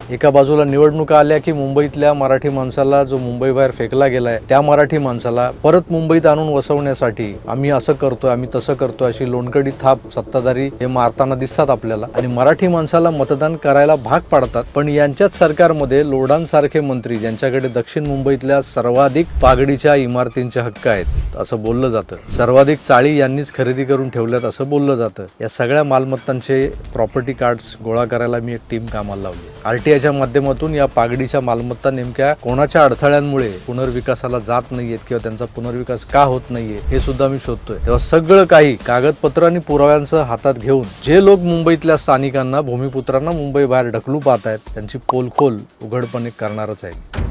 एका बाजूला निवडणुका आल्या की मुंबईतल्या मराठी माणसाला जो मुंबईबाहेर फेकला गेलाय त्या मराठी माणसाला परत मुंबईत आणून वसवण्यासाठी आम्ही असं करतोय, आम्ही तसं करतोय अशी लोणकडी थाप सत्ताधारी हे मारताना दिसतात आपल्याला आणि मराठी माणसाला मतदान करायला भाग पाडतात। पण यांच्याच सरकारमध्ये लोढांसारखे मंत्री ज्यांच्याकडे दक्षिण मुंबईतल्या सर्वाधिक पागडीच्या इमारतींचे हक्क आहेत असं बोललं जातं, सर्वाधिक चाळी यांनीच खरेदी करून ठेवल्यात असं बोललं जातं। या सगळ्या मालमत्तांचे प्रॉपर्टी कार्ड्स गोळा करायला मी एक टीम कामाला लावली। आरटीआयच्या माध्यमातून या पागडीच्या मालमत्ता नेमक्या कोणाच्या अडथळ्यांमुळे पुनर्विकासाला जात नाहीयेत किंवा त्यांचा पुनर्विकास का होत नाहीये हे सुद्धा मी शोधतोय। तेव्हा सगळं काही कागदपत्र आणि पुराव्यांचं हातात घेऊन जे लोक मुंबईतल्या स्थानिकांना, भूमिपुत्रांना मुंबई बाहेर ढकलू पाहत आहेत त्यांची पोलखोल उघडपणे करणारच आहे।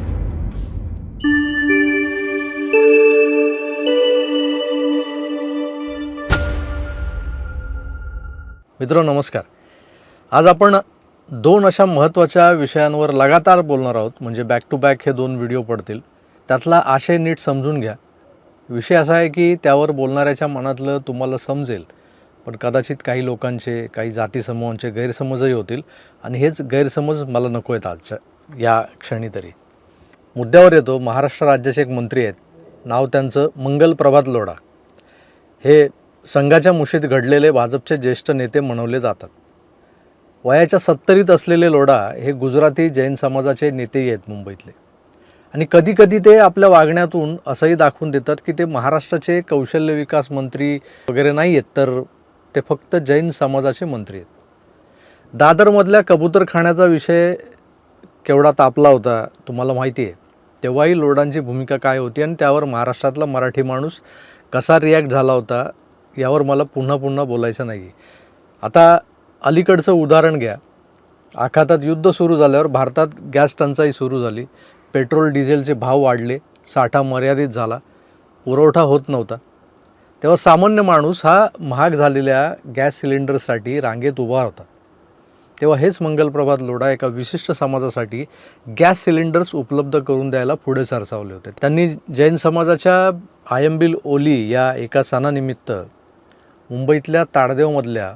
मित्रांनो नमस्कार। आज आपण दोन अशा महत्त्वाच्या विषयांवर लगातार बोलणार आहोत, म्हणजे बॅक टू बॅक हे दोन व्हिडिओ पडतील। त्यातला आशय नीट समजून घ्या। विषय असा आहे की त्यावर बोलणाऱ्याच्या मनातलं तुम्हाला समजेल, पण कदाचित काही लोकांचे, काही जाती समूहांचे गैरसमजही होतील आणि हेच गैरसमज मला नको आहेत आजच्या या क्षणी तरी। मुद्द्यावर येतो। महाराष्ट्र राज्याचे एक मंत्री आहेत, नाव त्यांचं मंगल प्रभात लोढा। हे संघाच्या मुशीत घडलेले भाजपचे ज्येष्ठ नेते म्हणवले जातात। वयाच्या 70ीत असलेले लोढा हे गुजराती जैन समाजाचे नेतेही आहेत मुंबईतले, आणि कधी कधी ते आपल्या वागण्यातून असंही दाखवून देतात की ते महाराष्ट्राचे कौशल्य विकास मंत्री वगैरे नाही आहेत, तर ते फक्त जैन समाजाचे मंत्री आहेत। दादरमधल्या कबूतरखान्याचा विषय केवढा तापला होता तुम्हाला माहिती आहे। तेव्हाही लोढांची भूमिका काय होती आणि त्यावर महाराष्ट्रातला मराठी माणूस कसा रिॲक्ट झाला होता यावर मला पुन्हा पुन्हा बोलायचं नाही। आता अलीकडचं उदाहरण घ्या। आखातात युद्ध सुरू झाल्यावर भारतात गॅस टंचाई सुरू झाली, पेट्रोल डिझेलचे भाव वाढले, साठा मर्यादित झाला, पुरवठा होत नव्हता। तेव्हा सामान्य माणूस हा महाग झालेल्या गॅस सिलेंडरसाठी रांगेत उभा होता। तेव्हा हेच मंगलप्रभात लोढा एका विशिष्ट समाजासाठी गॅस सिलेंडर्स उपलब्ध करून द्यायला पुढे सरसावले होते। त्यांनी जैन समाजाच्या आयंबिल ओली या एका सणानिमित्त मुंबईतल्या ताडदेवमधल्या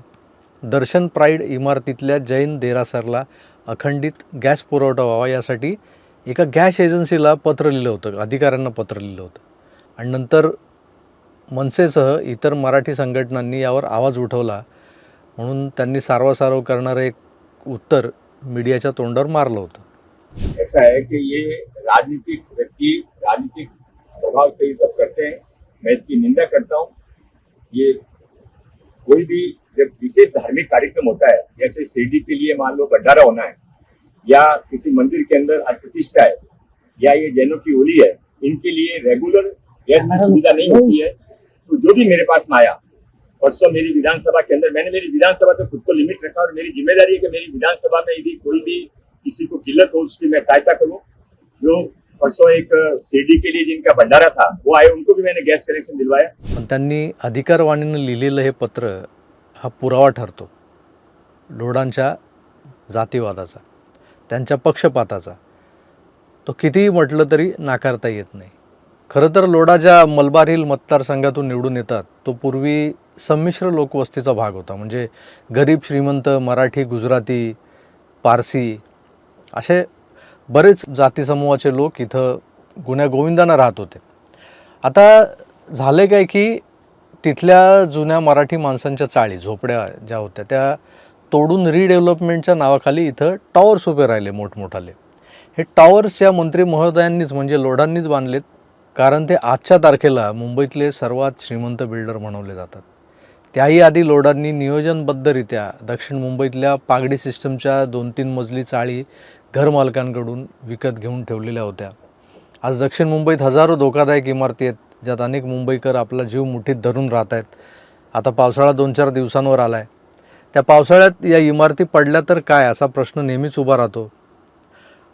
दर्शन प्राईड इमारतीतल्या जैन देरासरला अखंडित गॅस पुरवठा व्हावा यासाठी एका गॅस एजन्सीला पत्र लिहिलं होतं, अधिकाऱ्यांना पत्र लिहिलं होतं, आणि नंतर मनसेसह इतर मराठी संघटनांनी यावर आवाज उठवला म्हणून त्यांनी सारवासारव करणारं एक उत्तर मीडियाच्या तोंडावर मारलं होतं। ऐसा है कि ये राजनीतिक व्यक्ति राजनीतिक प्रभाव से ही सब करते हैं। मैं इसकी निंदा करता हूँ। ये कोई भी जब विशेष धार्मिक कार्यक्रम होता है, जैसे शिरडी के लिए मान लो भंडारा होना है, या किसी मंदिर के अंदर अन्न प्रतिष्ठा है, या ये जैनों की होली है, इनके लिए रेगुलर गैस की सुविधा नहीं होती है। तो जो भी मेरे पास में आया, परसों मेरी विधानसभा के अंदर, मैंने मेरी विधानसभा तो खुद को लिमिट रखा और मेरी जिम्मेदारी है कि मेरी विधानसभा में यदि कोई भी किसी को किल्लत हो उसकी मैं सहायता करूं। जो परसों एक शिरडी के लिए जिनका भंडारा था वो आए, उनको भी मैंने गैस कनेक्शन दिलवाया। पण त्यांनी अधिकारवाणीनं लिहिलेलं हे पत्र हा पुरावा ठरतो लोढांच्या जातीवादाचा, त्यांच्या पक्षपाताचा। तो कितीही म्हटलं तरी नाकारता येत नाही। खरं तर लोढा ज्या मलबार हिल मतदारसंघातून निवडून येतात तो पूर्वी संमिश्र लोकवस्तीचा भाग होता, म्हणजे गरीब श्रीमंत, मराठी, गुजराती, पारसी असे बरेच जाती समूहाचे लोक इथं गुण्यागोविंदानं राहत होते। आता झाले काय की तिथल्या जुन्या मराठी माणसांच्या चाळी, झोपड्या ज्या होत्या त्या तोडून रिडेव्हलपमेंटच्या नावाखाली इथं टॉवर्स उभे राहिले मोठमोठाले। हे टॉवर्स या मंत्री महोदयांनीच म्हणजे लोढांनीच बांधलेत, कारण ते आजच्या तारखेला मुंबईतले सर्वात श्रीमंत बिल्डर म्हणवले जातात। त्याही आधी लोढांनी नियोजनबद्धरित्या दक्षिण मुंबईतल्या पागडी सिस्टमच्या 2-3 मजली चाळी घरमालकांकडून विकत घेऊन ठेवलेल्या होत्या। आज दक्षिण मुंबईत हजारो धोकादायक इमारती आहेत ज्यात अनेक मुंबईकर आपला जीव मुठीत धरून राहत आहेत। आता पावसाळा 2-4 दिवसांवर आला आहे। त्या पावसाळ्यात या इमारती पडल्या तर काय असा प्रश्न नेहमीच उभा राहतो।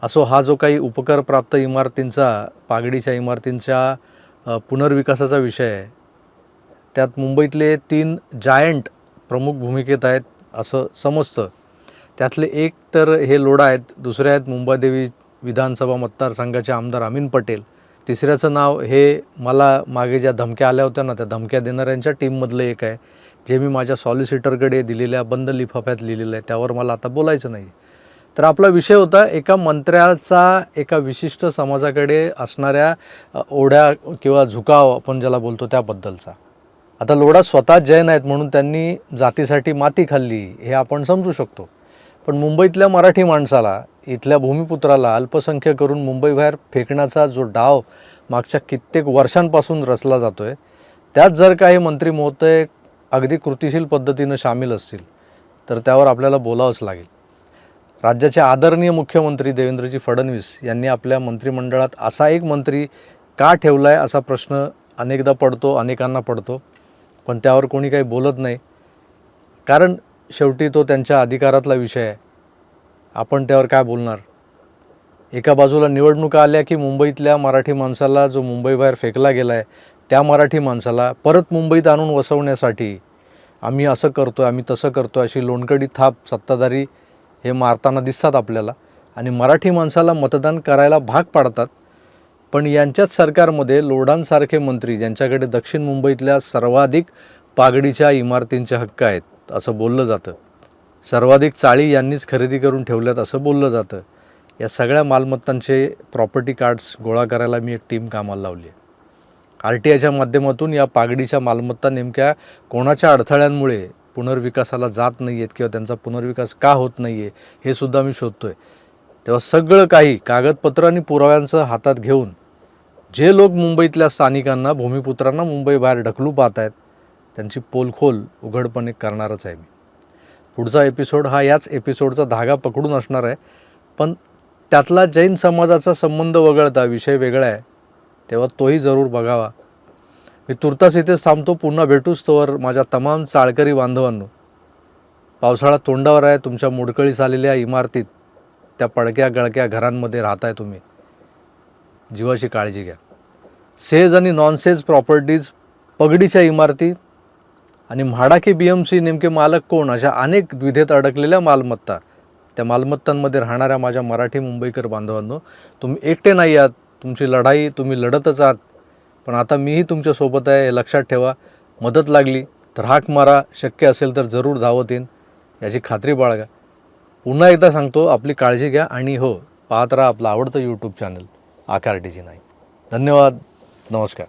असो, हा जो काही उपकारप्राप्त इमारतींचा, पागडीच्या इमारतींच्या पुनर्विकासाचा विषय आहे, त्यात मुंबईतले 3 जायंट प्रमुख भूमिकेत आहेत असं समजतं। त्यातले एक तर हे लोढा आहेत, दुसरे आहेत मुंबादेवी विधानसभा मतदारसंघाचे आमदार अमीन पटेल, तिसऱ्याचं नाव हे मला मागे ज्या धमक्या आल्या होत्या ना त्या धमक्या देणाऱ्यांच्या टीममधलं एक आहे, जे मी माझ्या सॉलिसिटरकडे दिलेल्या बंद लिफाफ्यात लिहिलेलं आहे, त्यावर मला आता बोलायचं नाही। तर आपला विषय होता एका मंत्र्याचा एका विशिष्ट समाजाकडे असणाऱ्या ओढ्या किंवा झुकाव आपण ज्याला बोलतो त्याबद्दलचा. आता लोढा स्वतः जैन आहेत म्हणून त्यांनी जातीसाठी माती खाल्ली हे आपण समजू शकतो, पण मुंबईतल्या मराठी माणसाला, इथल्या भूमिपुत्राला अल्पसंख्य करून मुंबईबाहेर फेकण्याचा जो डाव मागच्या कित्येक वर्षांपासून रचला जातो आहे, त्यात जर काही मंत्री महोदय अगदी कृतिशील पद्धतीनं सामील असतील तर त्यावर आपल्याला बोलावंच लागेल. राज्याचे आदरणीय मुख्यमंत्री देवेंद्रजी फडणवीस यांनी आपल्या मंत्रिमंडळात असा एक मंत्री का ठेवला आहे असा प्रश्न अनेकदा पडतो, अनेकांना पडतो, पण त्यावर कोणी काही बोलत नाही, कारण शेवटी तो त्यांच्या अधिकारातला विषय आहे. आपण त्यावर काय बोलणार. एका बाजूला निवडणुका आल्या की मुंबईतल्या मराठी माणसाला जो मुंबईबाहेर फेकला गेला आहे त्या मराठी माणसाला परत मुंबईत आणून वसवण्यासाठी आम्ही असं करतो आहे, आम्ही तसं करतो आहे, अशी लोणकडी थाप सत्ताधारी हे मारताना दिसतात आपल्याला आणि मराठी माणसाला मतदान करायला भाग पाडतात. पण यांच्याच सरकारमध्ये लोढांसारखे मंत्री ज्यांच्याकडे दक्षिण मुंबईतल्या सर्वाधिक पागडीच्या इमारतींचे हक्क आहेत असं बोललं जातं, सर्वाधिक चाळी यांनीच खरेदी करून ठेवल्यात असं बोललं जातं, या सगळ्या मालमत्तांचे प्रॉपर्टी कार्ड्स गोळा करायला मी एक टीम कामाला लावली आहे. RTIच्या माध्यमातून या पागडीच्या मालमत्ता नेमक्या कोणाच्या अडथळ्यांमुळे पुनर्विकासाला जात नाही आहेत किंवा त्यांचा पुनर्विकास का होत नाही आहे हे सुद्धा मी शोधतो आहे. तेव्हा सगळं काही कागदपत्र आणि पुराव्यांचं हातात घेऊन जे लोक मुंबईतल्या स्थानिकांना, भूमिपुत्रांना मुंबईबाहेर ढकलू पाहत आहेत त्यांची पोलखोल उघडपणे करणारच आहे मी. पुढचा एपिसोड हा याच एपिसोडचा धागा पकडून असणार आहे, पण त्यातला जैन समाजाचा संबंध वगळता विषय वेगळा आहे, तेव्हा तोही जरूर बघावा. मी तुर्तास इथेच थांबतो. पुन्हा भेटूच. तोवर माझ्या तमाम चाळकरी बांधवांनो, पावसाळा तोंडावर आहे. तुमच्या मोडकळीस आलेल्या इमारतीत, त्या पडक्या गळक्या घरांमध्ये राहताय तुम्ही. जीवाची काळजी घ्या. सेज आणि नॉन सेज प्रॉपर्टीज, पगडीच्या इमारती आणि म्हाडा की BMC नेमके मालक कोण, अशा अनेक द्विधेत अडकलेल्या मालमत्ता, त्या मालमत्तांमध्ये राहणाऱ्या माझ्या मराठी मुंबईकर बांधवांनो, तुम्ही एकटे नाही आहात. तुमची लढाई तुम्ही लढतच आहात, पण आता मीही तुमच्यासोबत आहे हे लक्षात ठेवा. मदत लागली तर हाक मारा, शक्य असेल तर जरूर धावत येईन याची खात्री बाळगा. पुन्हा एकदा सांगतो, आपली काळजी घ्या आणि हो, पाहत राहा आपलं आवडतं YouTube चॅनल आकार DG9. धन्यवाद. नमस्कार.